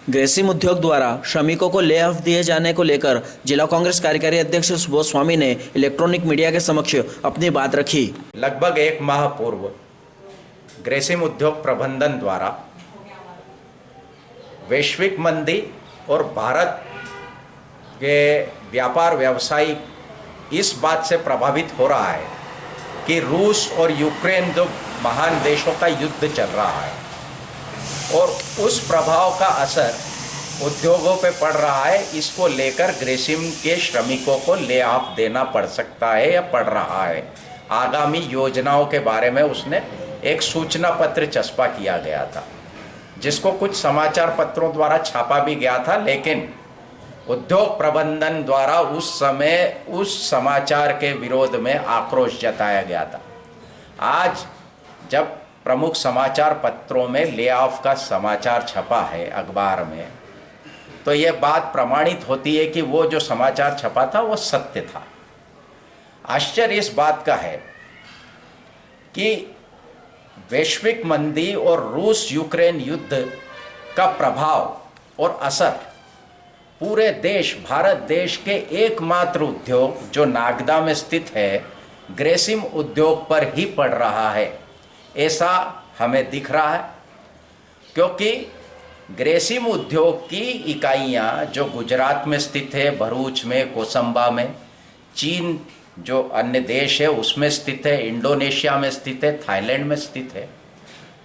ग्रेसिम उद्योग द्वारा श्रमिकों को ले ऑफ दिए जाने को लेकर जिला कांग्रेस कार्यकारी अध्यक्ष सुबोध स्वामी ने इलेक्ट्रॉनिक मीडिया के समक्ष अपनी बात रखी। लगभग एक माह पूर्व ग्रेसिम उद्योग प्रबंधन द्वारा वैश्विक मंदी और भारत के व्यापार व्यवसाय इस बात से प्रभावित हो रहा है कि रूस और यूक्रेन दो महान देशों का युद्ध चल रहा है और उस प्रभाव का असर उद्योगों पे पड़ रहा है। इसको लेकर ग्रेसिम के श्रमिकों को ले ऑफ देना पड़ सकता है या पड़ रहा है। आगामी योजनाओं के बारे में उसने एक सूचना पत्र चस्पा किया गया था, जिसको कुछ समाचार पत्रों द्वारा छापा भी गया था, लेकिन उद्योग प्रबंधन द्वारा उस समय उस समाचार के विरोध में आक्रोश जताया गया था। आज जब प्रमुख समाचार पत्रों में ले ऑफ का समाचार छपा है अखबार में, तो ये बात प्रमाणित होती है कि वो जो समाचार छपा था वो सत्य था। आश्चर्य इस बात का है कि वैश्विक मंदी और रूस यूक्रेन युद्ध का प्रभाव और असर पूरे देश भारत देश के एकमात्र उद्योग जो नागदा में स्थित है ग्रेसिम उद्योग पर ही पड़ रहा है, ऐसा हमें दिख रहा है। क्योंकि ग्रेसिम उद्योग की इकाइयां जो गुजरात में स्थित है, भरूच में, कोसंबा में, चीन जो अन्य देश है उसमें स्थित है, इंडोनेशिया में स्थित है, थाईलैंड में स्थित है,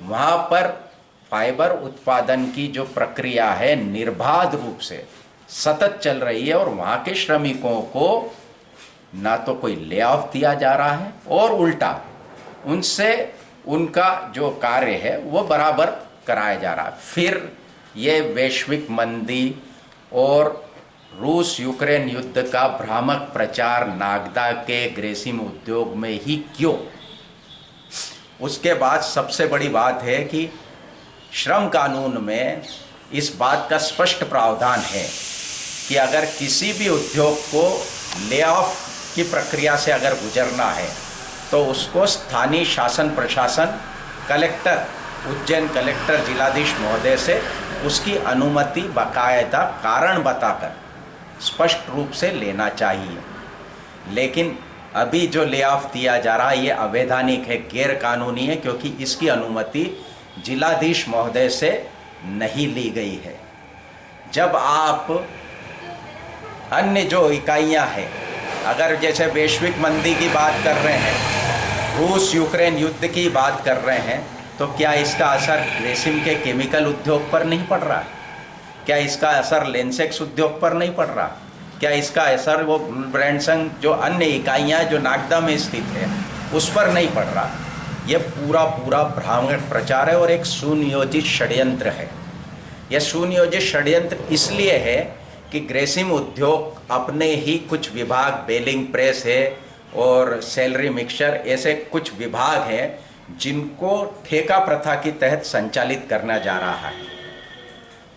वहाँ पर फाइबर उत्पादन की जो प्रक्रिया है निर्बाध रूप से सतत चल रही है और वहाँ के श्रमिकों को ना तो कोई ले ऑफ दिया जा रहा है और उल्टा उनसे उनका जो कार्य है वो बराबर कराया जा रहा है। फिर ये वैश्विक मंदी और रूस यूक्रेन युद्ध का भ्रामक प्रचार नागदा के ग्रेसिम उद्योग में ही क्यों? उसके बाद सबसे बड़ी बात है कि श्रम कानून में इस बात का स्पष्ट प्रावधान है कि अगर किसी भी उद्योग को ले ऑफ की प्रक्रिया से अगर गुजरना है तो उसको स्थानीय शासन प्रशासन कलेक्टर उज्जैन कलेक्टर जिलाधीश महोदय से उसकी अनुमति बाकायदा कारण बताकर स्पष्ट रूप से लेना चाहिए। लेकिन अभी जो ले ऑफ दिया जा रहा है ये अवैधानिक है, गैर कानूनी है, क्योंकि इसकी अनुमति जिलाधीश महोदय से नहीं ली गई है। जब आप अन्य जो इकाइयां हैं, अगर जैसे वैश्विक मंदी की बात कर रहे हैं, रूस यूक्रेन युद्ध की बात कर रहे हैं, तो क्या इसका असर ग्रेसिम के केमिकल उद्योग पर नहीं पड़ रहा है? क्या इसका असर लेंसेक्स उद्योग पर नहीं पड़ रहा? क्या इसका असर वो ब्रांडसन जो अन्य इकाइयाँ जो नागदा में स्थित है उस पर नहीं पड़ रहा? ये पूरा भ्रामक प्रचार है और एक सुनियोजित षड्यंत्र है। यह सुनियोजित षड्यंत्र इसलिए है कि ग्रेसिम उद्योग अपने ही कुछ विभाग, बेलिंग प्रेस है और सैलरी मिक्सचर, ऐसे कुछ विभाग हैं जिनको ठेका प्रथा के तहत संचालित करना जा रहा है।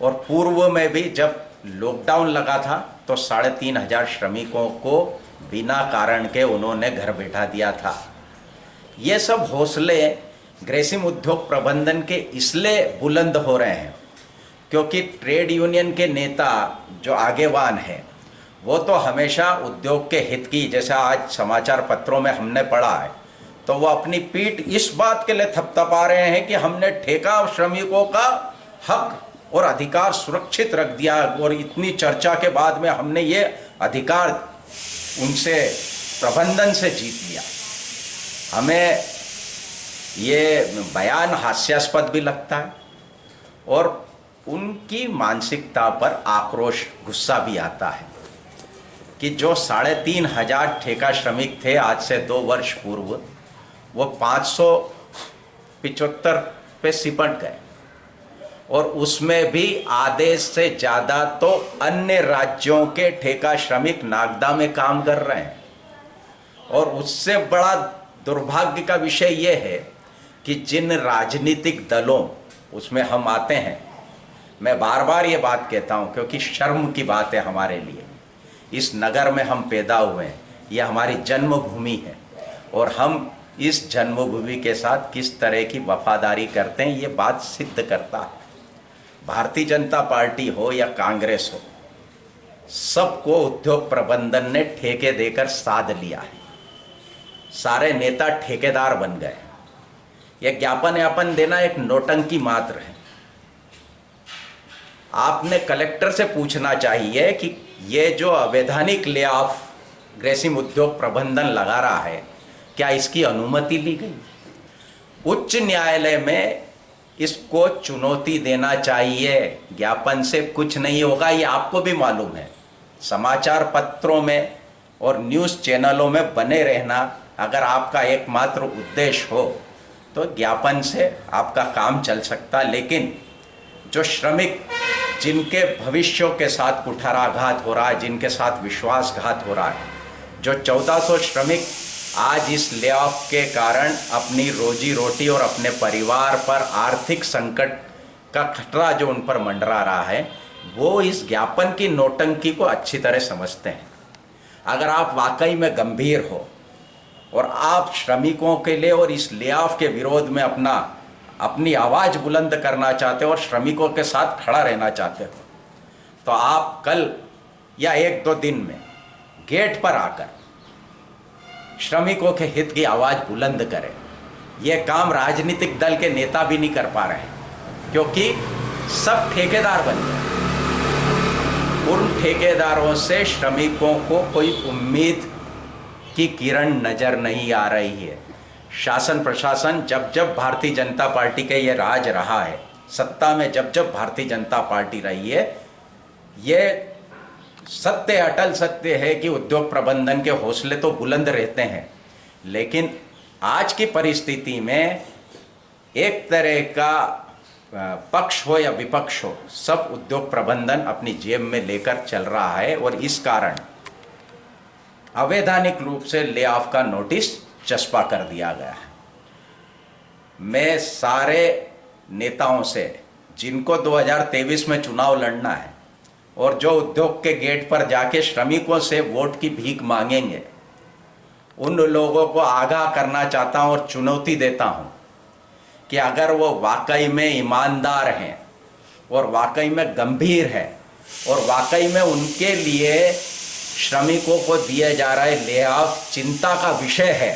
और पूर्व में भी जब लॉकडाउन लगा था तो 3,500 श्रमिकों को बिना कारण के उन्होंने घर बैठा दिया था। ये सब हौसले ग्रेसिम उद्योग प्रबंधन के इसलिए बुलंद हो रहे हैं क्योंकि ट्रेड यूनियन के नेता जो आगेवान हैं वो तो हमेशा उद्योग के हित की, जैसा आज समाचार पत्रों में हमने पढ़ा है, तो वो अपनी पीठ इस बात के लिए थपथपा रहे हैं कि हमने ठेका श्रमिकों का हक और अधिकार सुरक्षित रख दिया और इतनी चर्चा के बाद में हमने ये अधिकार उनसे प्रबंधन से जीत लिया। हमें ये बयान हास्यास्पद भी लगता है और उनकी मानसिकता पर आक्रोश, गुस्सा भी आता है कि जो 3,500 ठेका श्रमिक थे आज से 2 वर्ष पूर्व, वो 575 पे सिपट गए और उसमें भी आधे से ज़्यादा तो अन्य राज्यों के ठेका श्रमिक नागदा में काम कर रहे हैं। और उससे बड़ा दुर्भाग्य का विषय ये है कि जिन राजनीतिक दलों उसमें हम आते हैं, मैं बार बार ये बात कहता हूँ क्योंकि शर्म की बात है हमारे लिए। इस नगर में हम पैदा हुए हैं, यह हमारी जन्मभूमि है और हम इस जन्मभूमि के साथ किस तरह की वफादारी करते हैं ये बात सिद्ध करता है। भारतीय जनता पार्टी हो या कांग्रेस हो, सबको उद्योग प्रबंधन ने ठेके देकर साध लिया है। सारे नेता ठेकेदार बन गए। यह ज्ञापन यापन देना एक नौटंकी मात्र है। आपने कलेक्टर से पूछना चाहिए कि ये जो अवैधानिक ले ऑफ ग्रेसिम उद्योग प्रबंधन लगा रहा है, क्या इसकी अनुमति ली गई? उच्च न्यायालय में इसको चुनौती देना चाहिए। ज्ञापन से कुछ नहीं होगा, ये आपको भी मालूम है। समाचार पत्रों में और न्यूज़ चैनलों में बने रहना अगर आपका एकमात्र उद्देश्य हो तो ज्ञापन से आपका काम चल सकता। लेकिन जो श्रमिक जिनके भविष्यों के साथ कुठाराघात हो रहा है, जिनके साथ विश्वासघात हो रहा है, जो 1400 श्रमिक आज इस ले ऑफ के कारण अपनी रोजी रोटी और अपने परिवार पर आर्थिक संकट का खतरा जो उन पर मंडरा रहा है, वो इस ज्ञापन की नौटंकी को अच्छी तरह समझते हैं। अगर आप वाकई में गंभीर हो और आप श्रमिकों के लिए और इस ले ऑफ के विरोध में अपनी आवाज़ बुलंद करना चाहते हो और श्रमिकों के साथ खड़ा रहना चाहते हो, तो आप कल या 1-2 दिन में गेट पर आकर श्रमिकों के हित की आवाज़ बुलंद करें। यह काम राजनीतिक दल के नेता भी नहीं कर पा रहे हैं, क्योंकि सब ठेकेदार बन गए। उन ठेकेदारों से श्रमिकों को कोई उम्मीद की किरण नज़र नहीं आ रही है। शासन प्रशासन जब भारतीय जनता पार्टी के ये राज रहा है, सत्ता में जब भारतीय जनता पार्टी रही है, ये सत्य अटल सत्य है कि उद्योग प्रबंधन के हौसले तो बुलंद रहते हैं, लेकिन आज की परिस्थिति में एक तरह का पक्ष हो या विपक्ष हो, सब उद्योग प्रबंधन अपनी जेब में लेकर चल रहा है और इस कारण अवैधानिक रूप से ले ऑफ का नोटिस चस्पा कर दिया गया है। मैं सारे नेताओं से, जिनको 2023 में चुनाव लड़ना है और जो उद्योग के गेट पर जाके श्रमिकों से वोट की भीख मांगेंगे, उन लोगों को आगाह करना चाहता हूं और चुनौती देता हूं कि अगर वो वाकई में ईमानदार हैं और वाकई में गंभीर हैं और वाकई में उनके लिए श्रमिकों को दिए जा रहे ले ऑफ चिंता का विषय है,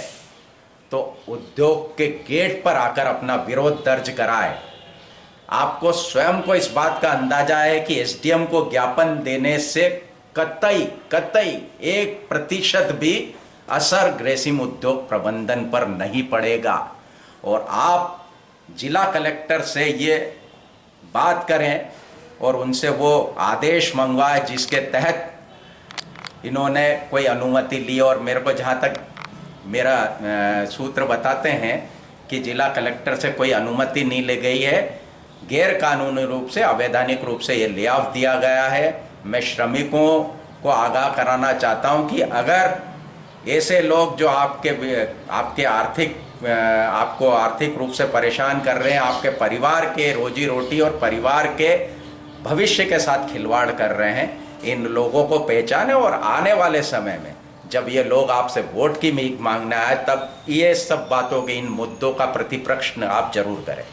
तो उद्योग के गेट पर आकर अपना विरोध दर्ज कराए। आपको स्वयं को इस बात का अंदाजा है कि एसडीएम को ज्ञापन देने से कतई 1% भी असर ग्रेसिम उद्योग प्रबंधन पर नहीं पड़ेगा। और आप जिला कलेक्टर से ये बात करें और उनसे वो आदेश मंगवाए जिसके तहत इन्होंने कोई अनुमति ली। और मेरे को जहाँ तक मेरा सूत्र बताते हैं कि जिला कलेक्टर से कोई अनुमति नहीं ली गई है, गैर कानूनी रूप से, अवैधानिक रूप से ये ले ऑफ दिया गया है। मैं श्रमिकों को आगाह कराना चाहता हूं कि अगर ऐसे लोग जो आपके आपको आर्थिक रूप से परेशान कर रहे हैं, आपके परिवार के रोजी रोटी और परिवार के भविष्य के साथ खिलवाड़ कर रहे हैं, इन लोगों को पहचाने और आने वाले समय में जब ये लोग आपसे वोट की भीख मांगना है, तब ये सब बातों के, इन मुद्दों का प्रतिप्रश्न आप जरूर करें।